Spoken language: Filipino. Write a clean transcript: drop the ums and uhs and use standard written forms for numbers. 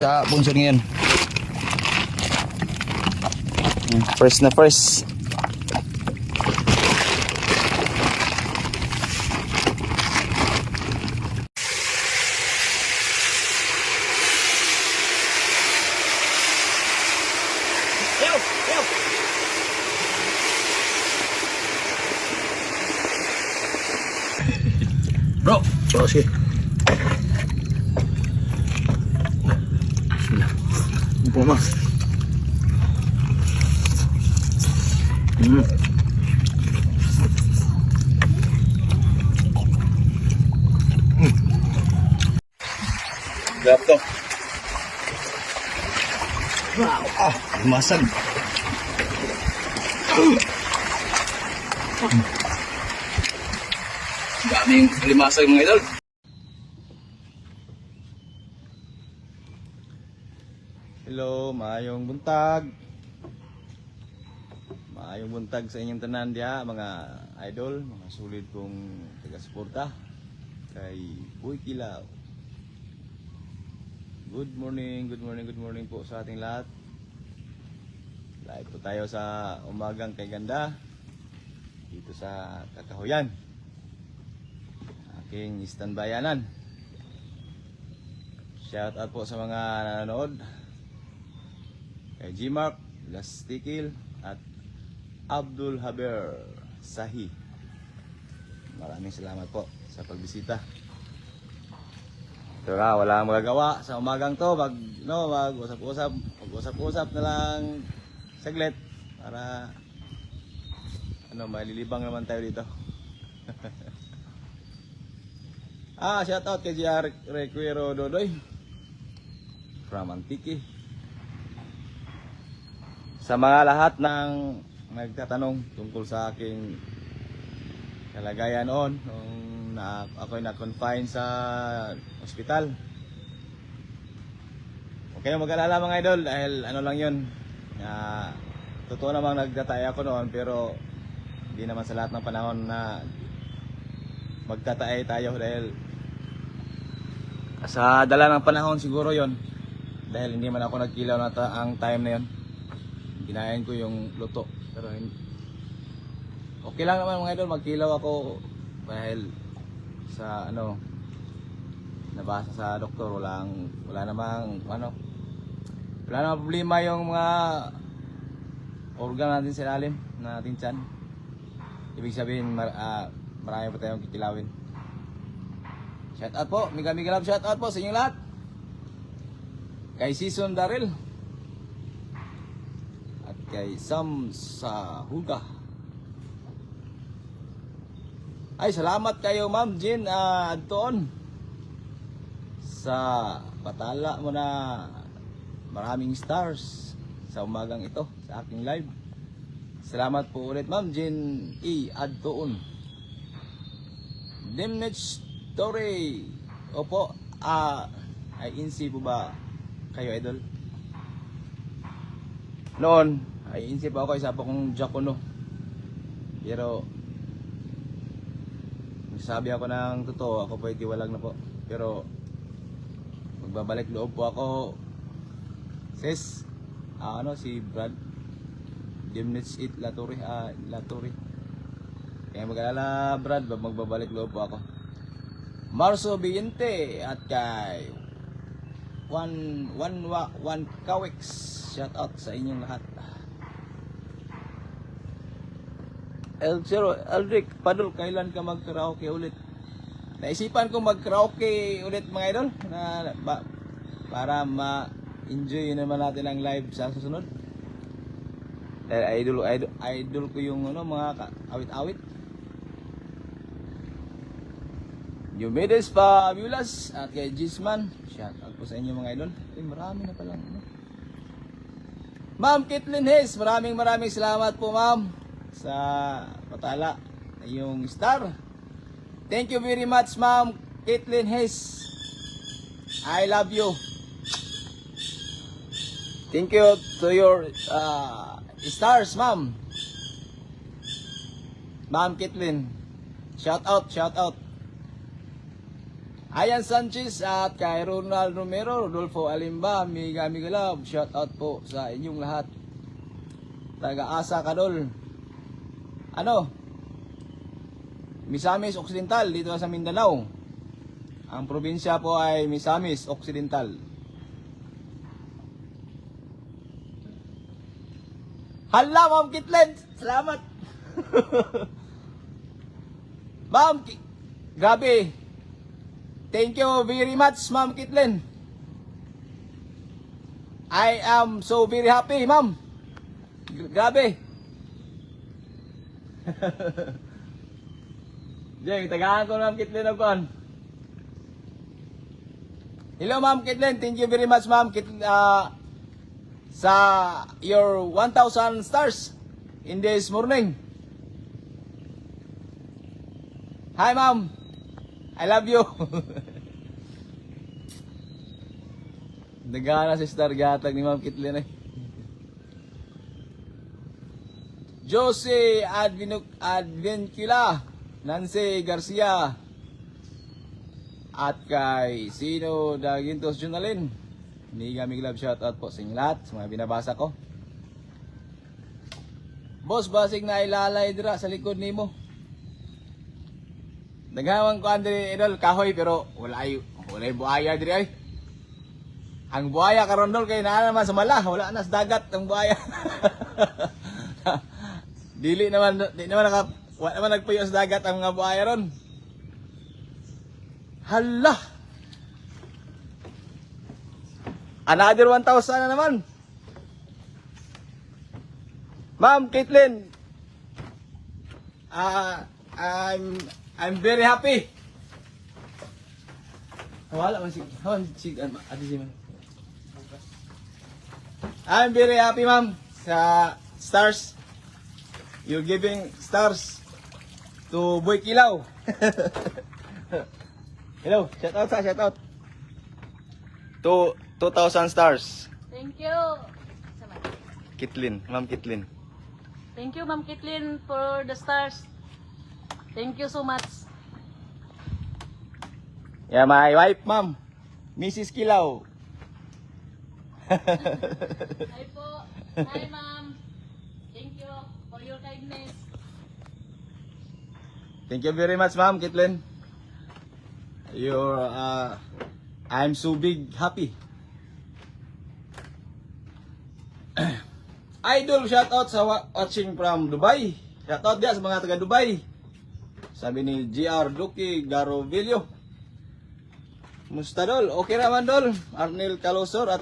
Sa bungsod ngayon. First na first. Bro, sige. Upo mas. Grab to. Wow, masag. Daming limasag mga idol. Hello, maayong buntag. Maayong buntag sa inyong tanan diha, mga idol, mga sulit kong taga-suporta kay Boy Kilaw. Good morning po sa ating lahat. Live po tayo sa umagang kay ganda dito sa Kakahuyan, aking standbayanan. Shout out po sa mga nanonood kay G-Mark, Lastikil at Abdul Haber Sahi. Maraming salamat po sa pagbisita. Ito na, wala akong magagawa sa umagang to. Mag-usap-usap na lang saglit para malilibang naman tayo dito. Shout out kay JR Requero Dodoy from Antique. Sa mga lahat ng nagtatanong tungkol sa aking kalagayan noon nung ako'y na-confine sa ospital, huwag kayong mag-alala mga idol, dahil ano lang yun, totoo namang nagtatay ako noon, pero hindi naman sa lahat ng panahon na magtatay tayo, dahil sa dala ng panahon siguro yon, dahil hindi man ako nagkilaw na ang time na yon. Ginayan ko yung luto, pero okay lang naman mga idol, magkilaw ako dahil sa nabasa sa doktor, wala namang problema yung mga organ natin sa ilalim na ating tiyan. Ibig sabihin marami pa tayong kikilawin. Shout out po, mega love shout out po sa inyong lahat. Kay Season Darrell at kay Sam sa Huga. Ay, salamat kayo Ma'am Jean Adtoon sa patala mo na maraming stars sa umagang ito sa aking live. Salamat po ulit Ma'am Jean Adtoon. Damage Story. Opo, ay insi po ba kayo idol? Noon ay insi pa ako, isa pa kong Jacono, pero sabi ako ng totoo, ako po itiwalag na po. Pero magbabalik loob po ako, sis, si Brad Dimnitz It Laturi. Kaya mag-alala Brad, magbabalik loob po ako. Marso Biyente at kay One Kawix, shout out sa inyong lahat. Eldrick Padul, kailan ka mag-karaoke ulit? Naisipan ko mag-karaoke ulit mga idol para ma-enjoy naman natin ang live sa susunod. Dahil idol ko yung mga awit-awit. Yumedes Fabulous at kay Gisman, shout out po sa inyo mga idol. Marami na palang Ma'am Kitlin Hayes, maraming salamat po ma'am sa patala na yung star. Thank you very much Ma'am Caitlin Hayes, I love you. Thank you to your stars Ma'am Caitlin. Shout out. Ayan Sanchez at kay Ronald Romero, Rodolfo Alimba, Miga Love, shout out po sa inyong lahat. Taga-asa Kadol. Ano? Misamis Occidental dito sa Mindanao. Ang probinsya po ay Misamis Occidental. Hala, Ma'am Kitlen! Salamat! Ma'am, grabe! Thank you very much, Ma'am Kitlen. I am so very happy, Ma'am. Grabe. Jeng, tagaan ko, Ma'am Kitlen, ako. Hello, Ma'am Kitlen. Thank you very much, Ma'am Kitlen, sa your 1,000 stars in this morning. Hi, Ma'am. I love you. Nagana si Star Gatag ni Ma'am Kitlen eh. Jose Advencula, Nancy Garcia, at kay Sino Dagintos Junalin. Miga Love, shout out po sa inyo lahat, sa mga binabasa ko. Boss, basig na ilalay dira sa likod nimo. Nagawang ko Andre idol kahoy pero wala buaya diri ay. Ang buaya karon dol kay naa naman sa mala, wala na sa dagat ang buaya. Di naman wala naman nagpuyo sa dagat ang mga buaya ron. Hala. Another 1,000 na naman. Ma'am Caitlin. I'm very happy. Wala man si I'm very happy, ma'am, sa stars. You're giving stars to Boy Kilaw. Hello, shout out. To 2,000 stars. Thank you. Kitlin, Ma'am Kitlin. Thank you, Ma'am Kitlin, for the stars. Thank you so much. Yeah, my wife, ma'am. Mrs. Kilaw. Hi po. Hi, Ma'am. Thank you for your kindness. Thank you very much, Ma'am Kitlin. I'm so big happy. Idol, shout out sa watching from Dubai. Shout out dia sa mga taga Dubai. Sabi ni GR Duki Garovillo. Musta dol? Okay naman dol. Arnel Calosor at